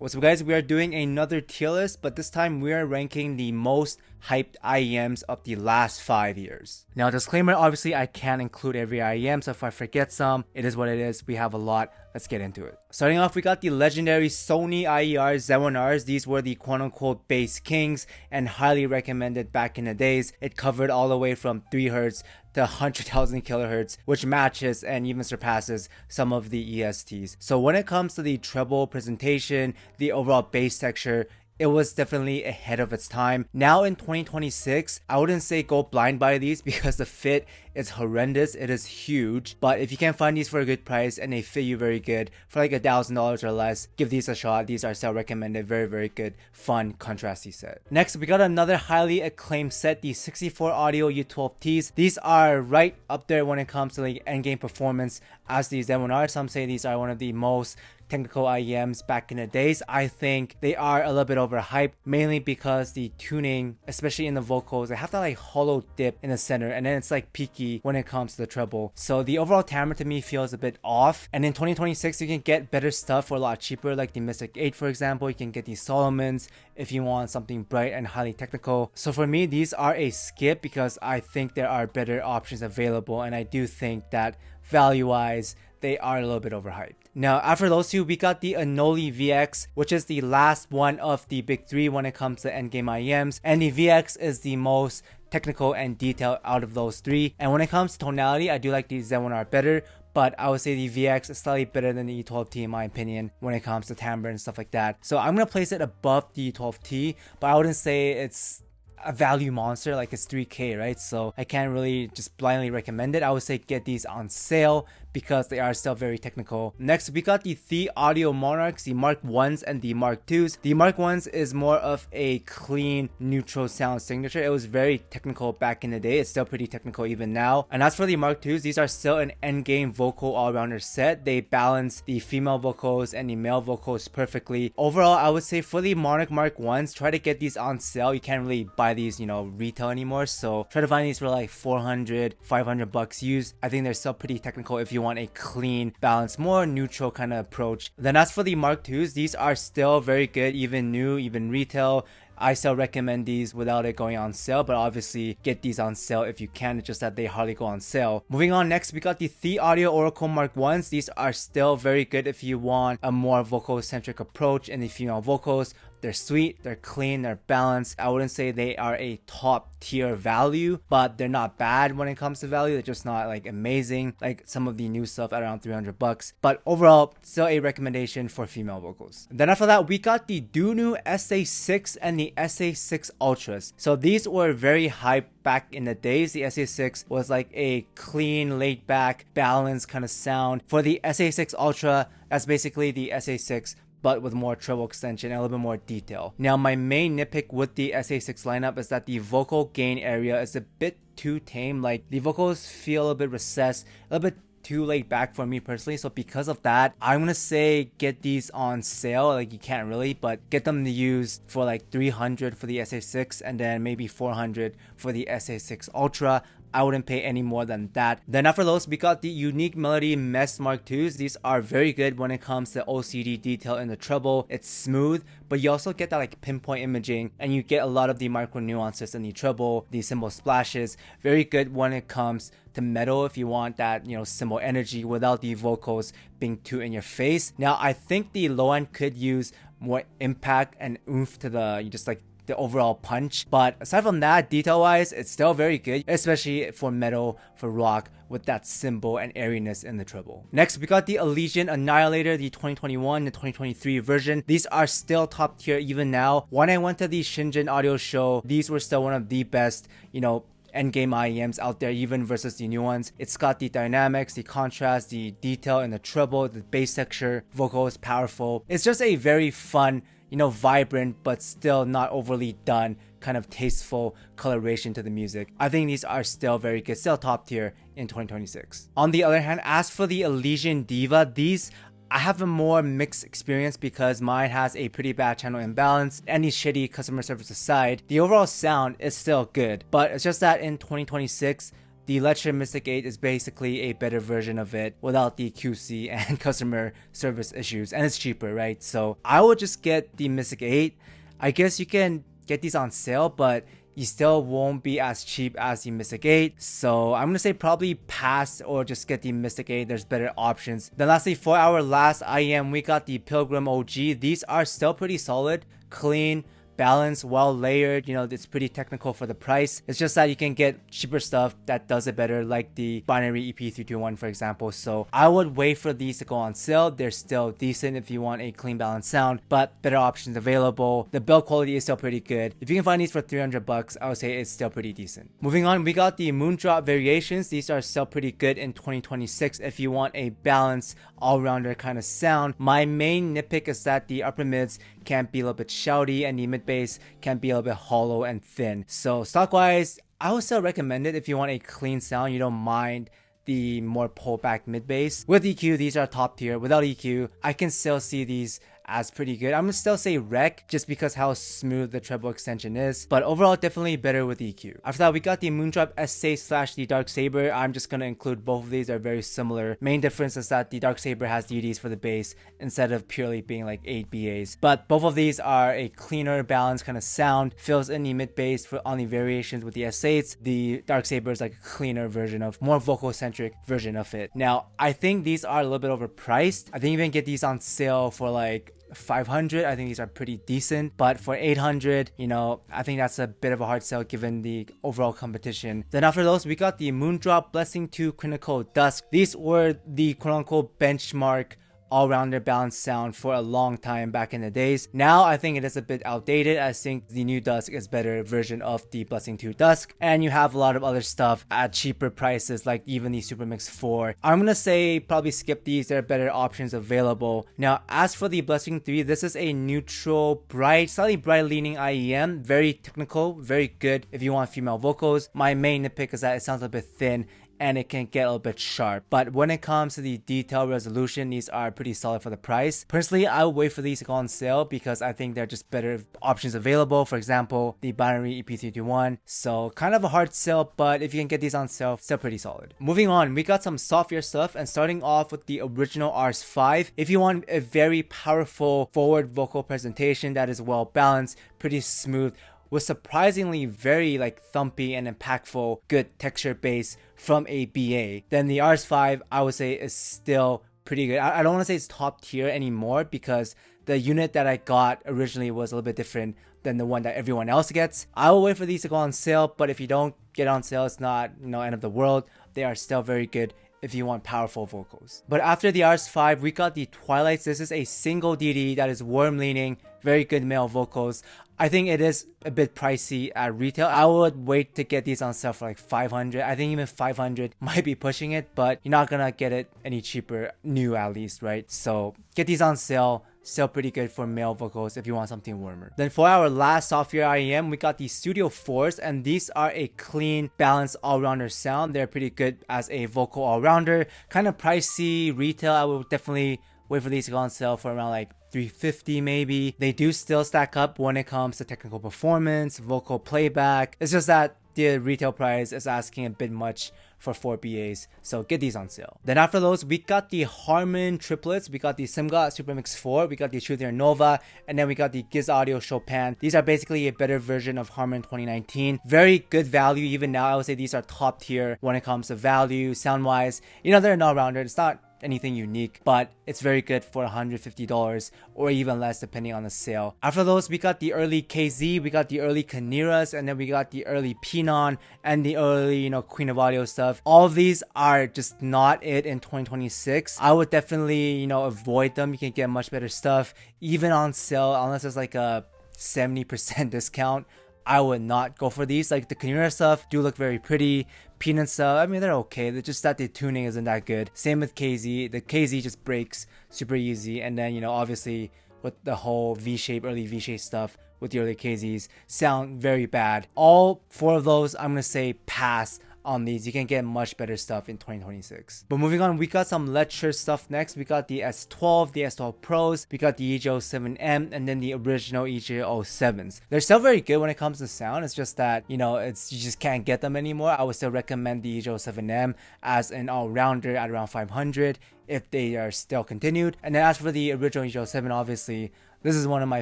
What's up guys, we are doing another tier list, but this time we are ranking the most hyped IEMs of the last 5 years. Now disclaimer, obviously I can't include every IEM, so if I forget some, it is what it is. We have a lot. Let's get into it. Starting off, we got the legendary Sony IER Z1Rs. These were the quote-unquote bass kings and highly recommended back in the days. It covered all the way from 3 Hz to 100,000 kilohertz, which matches and even surpasses some of the ESTs. So when it comes to the treble presentation, the overall bass texture, it was definitely ahead of its time. Now in 2026, I wouldn't say go blind by these because the fit is horrendous. It is huge, but if you can find these for a good price and they fit you very good for like $1,000 or less, give these a shot. These are still recommended. Very good, fun, contrasty set. Next, we got another highly acclaimed set, the 64Audio U12Ts. These are right up there when it comes to like endgame performance as these Z1Rs. Some say these are one of the most technical IEMs back in the days. I think they are a little bit overhyped, mainly because the tuning, especially in the vocals, they have that like hollow dip in the center, and then it's like peaky when it comes to the treble. So the overall timbre to me feels a bit off. And in 2026, you can get better stuff for a lot cheaper, like the Mystic 8, for example. You can get the Solomons if you want something bright and highly technical. So for me, these are a skip because I think there are better options available, and I do think that value-wise, they are a little bit overhyped. Now, after those two, we got the ANOLE VX, which is the last one of the big three when it comes to endgame IEMs. And the VX is the most technical and detailed out of those three. And when it comes to tonality, I do like the Z1R better, but I would say the VX is slightly better than the E12T in my opinion when it comes to timbre and stuff like that. So I'm going to place it above the E12T, but I wouldn't say it's a value monster, like it's 3K, right? So I can't really just blindly recommend it. I would say get these on sale because they are still very technical. Next, we got the THIEAUDIO Monarchs, the Mark 1s and the Mark 2s. The Mark 1s is more of a clean, neutral sound signature. It was very technical back in the day. It's still pretty technical even now. And as for the Mark 2s, these are still an endgame vocal all-rounder set. They balance the female vocals and the male vocals perfectly. Overall, I would say for the Monarch Mark 1s, try to get these on sale. You can't really buy these, you know, retail anymore. So try to find these for like 400, 500 bucks used. I think they're still pretty technical if you want a clean, balanced, more neutral kind of approach. Then as for the Mark 2s, these are still very good, even new, even retail. I still recommend these without it going on sale, but obviously get these on sale if you can. It's just that they hardly go on sale. Moving on, next we got the THIEAUDIO Oracle Mark 1s. These are still very good if you want a more vocal-centric approach in the female vocals. They're sweet, they're clean, they're balanced. I wouldn't say they are a top tier value, but they're not bad when it comes to value. They're just not like amazing like some of the new stuff at around 300 bucks. But overall, still a recommendation for female vocals. Then after that, we got the DUNU SA6 and the SA6 Ultras. So these were very hyped back in the days. The SA6 was like a clean, laid back, balanced kind of sound. For the SA6 Ultra, that's basically the SA6 but with more treble extension and a little bit more detail. Now, my main nitpick with the SA6 lineup is that the vocal gain area is a bit too tame. Like the vocals feel a little bit recessed, a little bit too laid back for me personally. So because of that, I'm gonna say get these on sale. Like you can't really, but get them to use for like 300 for the SA6 and then maybe 400 for the SA6 Ultra. I wouldn't pay any more than that. Then after those, we got the Unique Melody MEST Mark 2s. These are very good when it comes to OCD detail in the treble. It's smooth, but you also get that like pinpoint imaging and you get a lot of the micro nuances in the treble, the cymbal splashes. Very good when it comes to metal if you want that, you know, cymbal energy without the vocals being too in your face. Now, I think the low end could use more impact and oomph to the, just like the overall punch, but aside from that, detail wise, it's still very good, especially for metal, for rock, with that cymbal and airiness in the treble. Next, we got the ELYSIAN Annihilator, the 2021 and 2023 version. These are still top tier even now. When I went to the Shenzhen audio show, these were still one of the best, you know, endgame IEMs out there, even versus the new ones. It's got the dynamics, the contrast, the detail in the treble, the bass texture, vocals, powerful. It's just a very fun, you know, vibrant but still not overly done kind of tasteful coloration to the music. I think these are still very good, still top tier in 2026. On the other hand, as for the ELYSIAN DIVA, these I have a more mixed experience because mine has a pretty bad channel imbalance. Any shitty customer service aside, the overall sound is still good, but it's just that in 2026 the LETSHUOER Mystic 8 is basically a better version of it without the QC and customer service issues, and it's cheaper, right? So I would just get the Mystic 8. I guess you can get these on sale, but you still won't be as cheap as the Mystic 8. So I'm gonna say probably pass or just get the Mystic 8. There's better options. Then lastly, for our last IEM, we got the Pilgrim OG. These are still pretty solid, clean, balanced, well layered. You know, it's pretty technical for the price. It's just that you can get cheaper stuff that does it better, like the binary EP321 for example. So I would wait for these to go on sale. They're still decent if you want a clean balanced sound, but better options available. The build quality is still pretty good. If you can find these for 300 bucks, I would say it's still pretty decent. Moving on, we got the MOONDROP variations. These are still pretty good in 2026 if you want a balanced all-rounder kind of sound. My main nitpick is that the upper mids can be a little bit shouty and the mid bass can be a little bit hollow and thin. So stock wise, I would still recommend it if you want a clean sound. You don't mind the more pulled back mid bass. With EQ, these are top tier. Without EQ, I can still see these as pretty good. I'm gonna still say rec just because how smooth the treble extension is, but overall definitely better with EQ. After that, we got the MOONDROP SA/ the DARKSABER. I'm just gonna include both of these. They're very similar. Main difference is that the DARKSABER has DDs for the bass instead of purely being like 8 BAs, but both of these are a cleaner, balanced kind of sound. Fills in the mid bass on the variations with the S8s. The DARKSABER is like a cleaner version of, more vocal centric version of it. Now I think these are a little bit overpriced. I think you can get these on sale for like 500. I think these are pretty decent, but for 800, you know, I think that's a bit of a hard sell given the overall competition. Then after those, we got the MOONDROP Blessing 2 Clinical Dusk. These were the quote-unquote benchmark all-rounder balanced sound for a long time back in the days. Now I think it is a bit outdated. I think the new Dusk is better version of the Blessing 2 Dusk, and you have a lot of other stuff at cheaper prices, like even the Supermix 4. I'm gonna say probably skip these. There are better options available. Now as for the Blessing 3, this is a neutral, bright, slightly bright leaning IEM. Very technical, very good if you want female vocals. My main nitpick is that it sounds a bit thin and it can get a little bit sharp, but when it comes to the detail resolution, these are pretty solid for the price. Personally, I would wait for these to go on sale because I think they're just better options available. For example, the binary EP321. So kind of a hard sell, but if you can get these on sale, still pretty solid. Moving on, we got some SOFTEAR stuff, and starting off with the original RS5. If you want a very powerful forward vocal presentation that is well balanced, pretty smooth, with surprisingly very like thumpy and impactful good texture bass from a BA, then the RS5 I would say is still pretty good. I don't want to say it's top tier anymore because the unit that I got originally was a little bit different than the one that everyone else gets. I will wait for these to go on sale, but if you don't get on sale, it's not, you know, end of the world. They are still very good if you want powerful vocals. But after the RS5, we got the Twilights. This is a single DD that is warm leaning, very good male vocals. I think it is a bit pricey at retail. I would wait to get these on sale for like 500. I think even 500 might be pushing it, but you're not gonna get it any cheaper, new at least, right? So get these on sale. Still pretty good for male vocals if you want something warmer. Then for our last SOFTEAR IEM, we got the Studio 4s, and these are a clean, balanced all-rounder sound. They're pretty good as a vocal all-rounder. Kind of pricey retail. I would definitely wait for these to go on sale for around like 350 maybe. They do still stack up when it comes to technical performance, vocal playback. It's just that the retail price is asking a bit much for 4 BAs, so get these on sale. Then after those, we got the Harman triplets. We got the SIMGOT Supermix 4, we got the TRUTHEAR Nova, and then we got the GIZAUDIO Chopin. These are basically a better version of Harman 2019. Very good value. Even now I would say these are top tier when it comes to value, sound wise. You know, they're an all-rounder. It's not anything unique, but it's very good for $150 or even less depending on the sale. After those, we got the early KZ, we got the early Kaniras, and then we got the early Pinon and the early, you know, Queen of Audio stuff. All of these are just not it in 2026. I would definitely, you know, avoid them. You can get much better stuff even on sale unless it's like a 70% discount. I would not go for these. Like the Kanira stuff do look very pretty. Peanut stuff, I mean, they're okay. They're just that the tuning isn't that good. Same with KZ. The KZ just breaks super easy. And then, you know, obviously with the whole V-shape, early V-shape stuff with the early KZs sound very bad. All 4 of those, I'm going to say pass on these. You can get much better stuff in 2026. But moving on, we got some LETSHUEER stuff next. We got the S12, the S12 Pros, we got the EJ07M, and then the original EJ07s. They're still very good when it comes to sound. It's just that, you know, you just can't get them anymore. I would still recommend the EJ07M as an all-rounder at around 500 if they are still continued. And then as for the original EJ07, obviously, this is one of my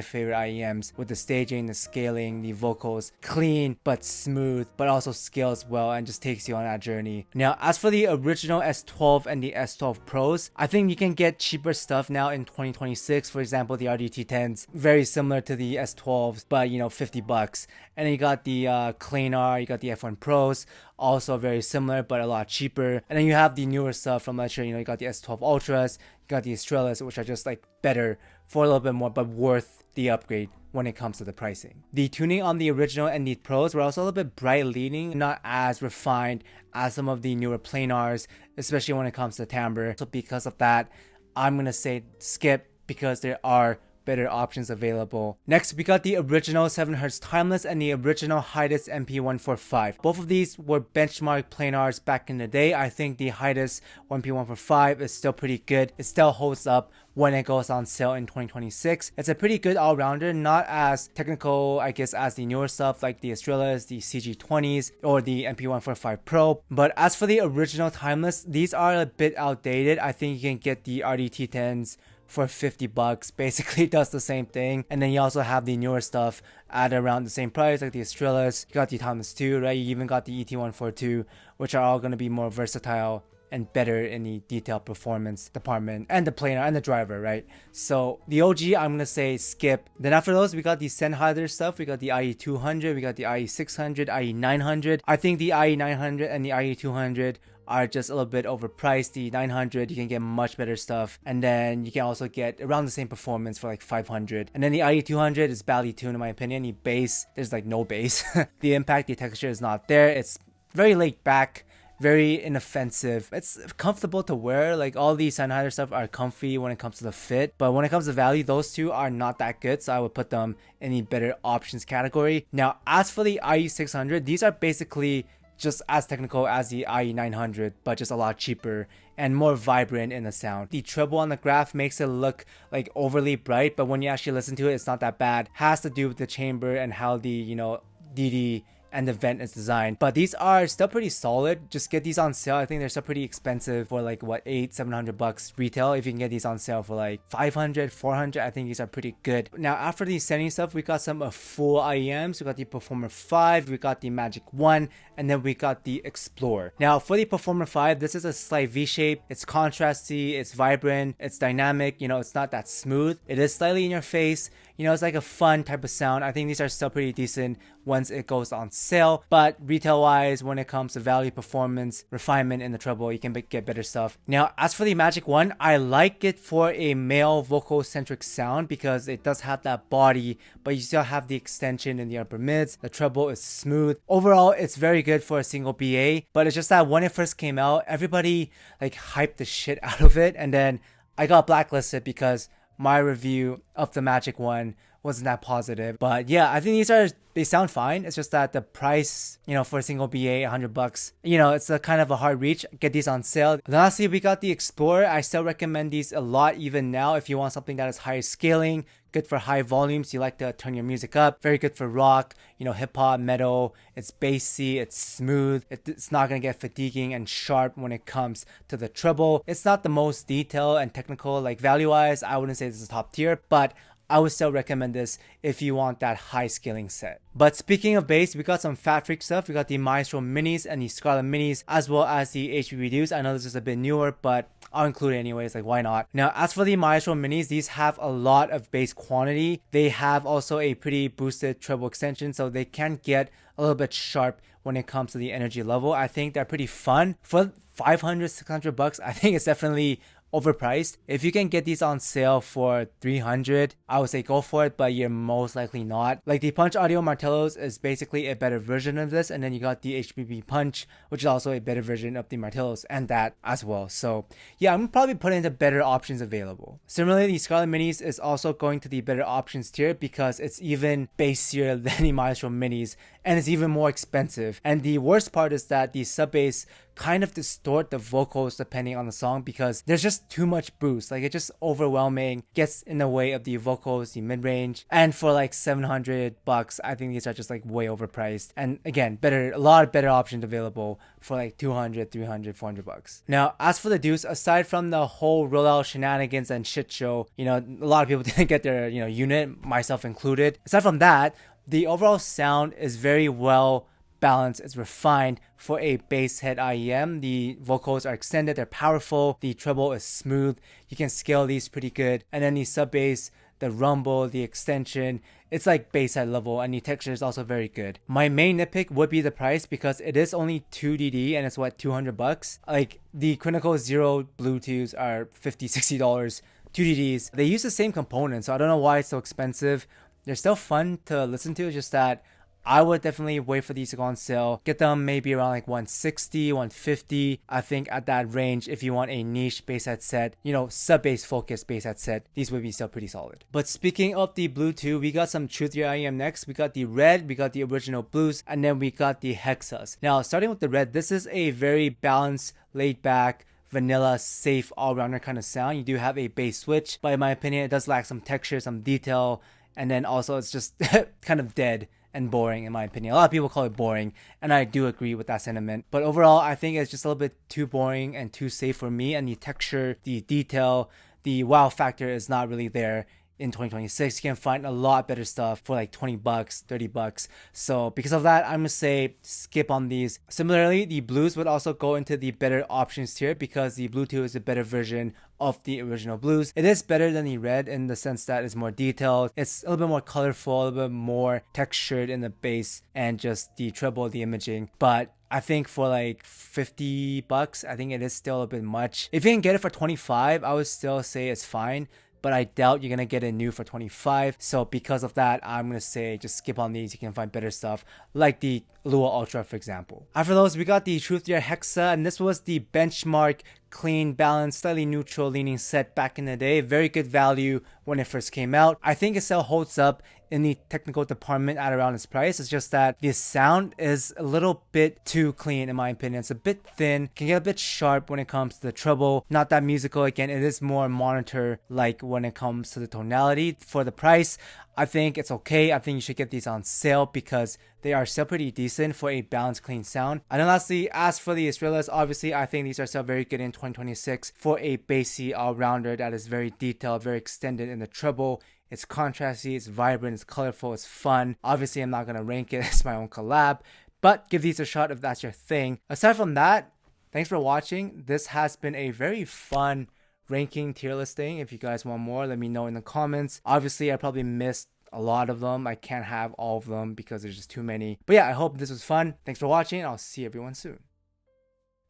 favorite IEMs with the staging, the scaling, the vocals, clean but smooth, but also scales well and just takes you on that journey. Now, as for the original S12 and the S12 Pros, I think you can get cheaper stuff now in 2026. For example, the RDT10s, very similar to the S12s, but you know, $50. And then you got the Clanar, you got the F1 Pros, also very similar but a lot cheaper. And then you have the newer stuff from LETSHUEER. You know, you got the S12 Ultras, you got the STRELLAs, which are just like better for a little bit more, but worth the upgrade when it comes to the pricing. The tuning on the original and the Pros were also a little bit bright leaning, not as refined as some of the newer planars, especially when it comes to timbre. So because of that, I'm gonna say skip, because there are better options available. Next, we got the original 7Hz Timeless and the original HIDIZS MP145. Both of these were benchmark planars back in the day. I think the HIDIZS MP145 is still pretty good. It still holds up when it goes on sale in 2026. It's a pretty good all-rounder, not as technical, I guess, as the newer stuff like the STRELLAs, the CG20s, or the MP145 Pro. But as for the original Timeless, these are a bit outdated. I think you can get the RDT10s for $50. Basically does the same thing. And then you also have the newer stuff at around the same price, like the STRELLAs. You got the Timeless 2, right? You even got the ET142, which are all going to be more versatile and better in the detailed performance department, and the planar and the driver, right? So the OG, I'm gonna say skip. Then after those, we got the SENHEISSER stuff. We got the IE200, we got the IE600, IE900. I think the IE900 and the IE200 are just a little bit overpriced. The 900, you can get much better stuff, and then you can also get around the same performance for like 500. And then the IE200 is badly tuned in my opinion. The bass, there's like no bass. The impact, the texture is not there. It's very laid back, very inoffensive. It's comfortable to wear. Like all these SENHEISSER stuff are comfy when it comes to the fit, but when it comes to value, those two are not that good, so I would put them in the better options category. Now, as for the IE600, these are basically just as technical as the IE900, but just a lot cheaper and more vibrant in the sound. The treble on the graph makes it look like overly bright, but when you actually listen to it, it's not that bad. Has to do with the chamber and how the, you know, DD and the vent is designed. But these are still pretty solid. Just get these on sale. I think they're still pretty expensive for like what, $700 retail. If you can get these on sale for like 500, 400, I think these are pretty good. Now after the SONY stuff, we got some full IEMs. We got the Performer 5, we got the Magic 1, and then we got the Explorer. Now for the Performer 5, this is a slight V shape. It's contrasty, it's vibrant, it's dynamic. You know, it's not that smooth. It is slightly in your face. You know, it's like a fun type of sound. I think these are still pretty decent once it goes on sale. But retail wise, when it comes to value, performance, refinement in the treble, you can get better stuff. Now, as for the Magic 1, I like it for a male vocal centric sound because it does have that body, but you still have the extension in the upper mids. The treble is smooth. Overall, it's very good for a single BA, but it's just that when it first came out, everybody like hyped the shit out of it. And then I got blacklisted because my review of the Magic 1 wasn't that positive. But yeah, I think they sound fine. It's just that the price, you know, for a single BA, $100, you know, it's a kind of a hard reach. Get these on sale. And lastly, we got the Explorer. I still recommend these a lot even now if you want something that is higher scaling, good for high volumes, you like to turn your music up, very good for rock, you know, hip hop, metal. It's bassy, it's smooth, it's not gonna get fatiguing and sharp when it comes to the treble. It's not the most detailed and technical, like value wise, I wouldn't say this is top tier, but I would still recommend this if you want that high scaling set. But speaking of bass, we got some FATFREQ stuff. We got the MAESTRO Minis and the SCARLET Minis, as well as the HBB DUSK. I know this is a bit newer, but I'll include it anyways, like why not? Now, as for the MAESTRO Minis, these have a lot of bass quantity. They have also a pretty boosted treble extension, so they can get a little bit sharp when it comes to the energy level. I think they're pretty fun. For $500, $600, I think it's definitely overpriced. If you can get these on sale for 300, I would say go for it, but you're most likely not. Like the Punch Audio Martellos is basically a better version of this, and then you got the HBB Punch, which is also a better version of the Martellos, and that as well. So yeah, I'm probably putting the better options available. Similarly, the Scarlet Minis is also going to the better options tier because it's even bassier than the Maestro Minis, and it's even more expensive. And the worst part is that the sub bass kind of distort the vocals depending on the song because there's just too much boost. Like, it's just overwhelming, gets in the way of the vocals, the mid-range. And for like $700, I think these are just like way overpriced. And again, a lot of better options available for like 200, 300, $400. Now, as for the DUSE, aside from the whole rollout shenanigans and shit show, a lot of people didn't get their, unit, myself included. Aside from that, the overall sound is very well balanced. It's refined for a bass head IEM. The vocals are extended, they're powerful, the treble is smooth, you can scale these pretty good, and then the sub bass, the rumble, the extension, it's like bass head level, and the texture is also very good. My main nitpick would be the price because it is only 2DD and it's what, $200. Like the Clinical Zero Bluetooths are $50, $60. 2DDs, they use the same components, so I don't know why it's so expensive. They're still fun to listen to, just that I would definitely wait for these to go on sale. Get them maybe around like 160, 150. I think at that range, if you want a niche bass headset, sub-bass focused bass headset, these would be still pretty solid. But speaking of the Bluetooth, we got some TRUTHEAR IEM next. We got the Red, we got the original Blues, and then we got the HEXAs. Now, starting with the Red, this is a very balanced, laid back, vanilla, safe, all-rounder kind of sound. You do have a bass switch, but in my opinion, it does lack some texture, some detail, and then also it's just kind of dead and boring in my opinion. A lot of people call it boring, and I do agree with that sentiment. But overall, I think it's just a little bit too boring and too safe for me, and the texture, the detail, the wow factor is not really there. In 2026, you can find a lot better stuff for like $20, $30. So because of that, I'm gonna say skip on these. Similarly, the Blues would also go into the better options tier because the Bluetooth is a better version of the original Blues. It is better than the Red in the sense that it's more detailed, it's a little bit more colorful, a little bit more textured in the bass and just the treble, the imaging. But I think for like $50, I think it is still a bit much. If you can get it for 25, I would still say it's fine, but I doubt you're gonna get it new for 25. So because of that, I'm gonna say just skip on these. You can find better stuff like the Lua Ultra, for example. After those, we got the TRUTHEAR HEXA, and this was the benchmark clean, balanced, slightly neutral leaning set back in the day. Very good value when it first came out. I think it still holds up in the technical department at around its price. It's just that the sound is a little bit too clean in my opinion. It's a bit thin, can get a bit sharp when it comes to the treble. Not that musical. Again, it is more monitor like when it comes to the tonality. For the price, I think it's okay. I think you should get these on sale because they are still pretty decent for a balanced, clean sound. And then lastly, as for the SPEEDRUN, obviously I think these are still very good in 2026 for a bassy all-rounder that is very detailed, very extended in the treble. It's contrasty, it's vibrant, it's colorful, it's fun. Obviously, I'm not going to rank it as my own collab, but give these a shot if that's your thing. Aside from that, thanks for watching. This has been a very fun ranking tier listing. If you guys want more, let me know in the comments. Obviously, I probably missed a lot of them. I can't have all of them because there's just too many. But yeah, I hope this was fun. Thanks for watching. I'll see everyone soon.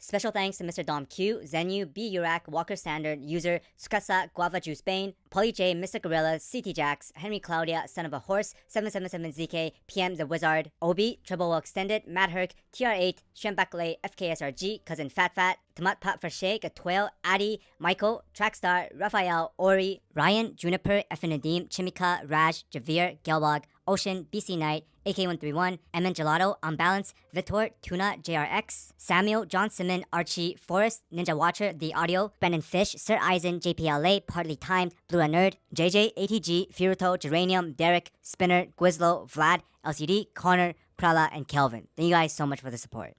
Special thanks to Mr. Dom Q, Zenu, B. Urac, Walker Standard, User, Scressa, Guava Juice Bane, Polly J, Mr. Gorilla, CT Jax, Henry Claudia, Son of a Horse, 777ZK, PM The Wizard, Obi, Treble Well Extended, Matt Herc, TR8, Shembakle, FKSRG, Cousin Fat Fat, Tomat Pat for Shake, Atwell, Addy, Michael, Trackstar, Raphael, Ori, Ryan, Juniper, Nadim, Chimika, Raj, Javier, Gelbog, Ocean, BC Knight, AK131, MN Gelato, Unbalance, Vitor, Tuna, JRX, Samuel, John Simon, Archie, Forrest, Ninja Watcher, The Audio, Brennan Fish, Sir Eisen, JPLA, Partly Timed, Blue Nerd, JJ, ATG, Firuto, Geranium, Derek, Spinner, Gwizlo, Vlad, LCD, Connor, Prala, and Kelvin. Thank you guys so much for the support.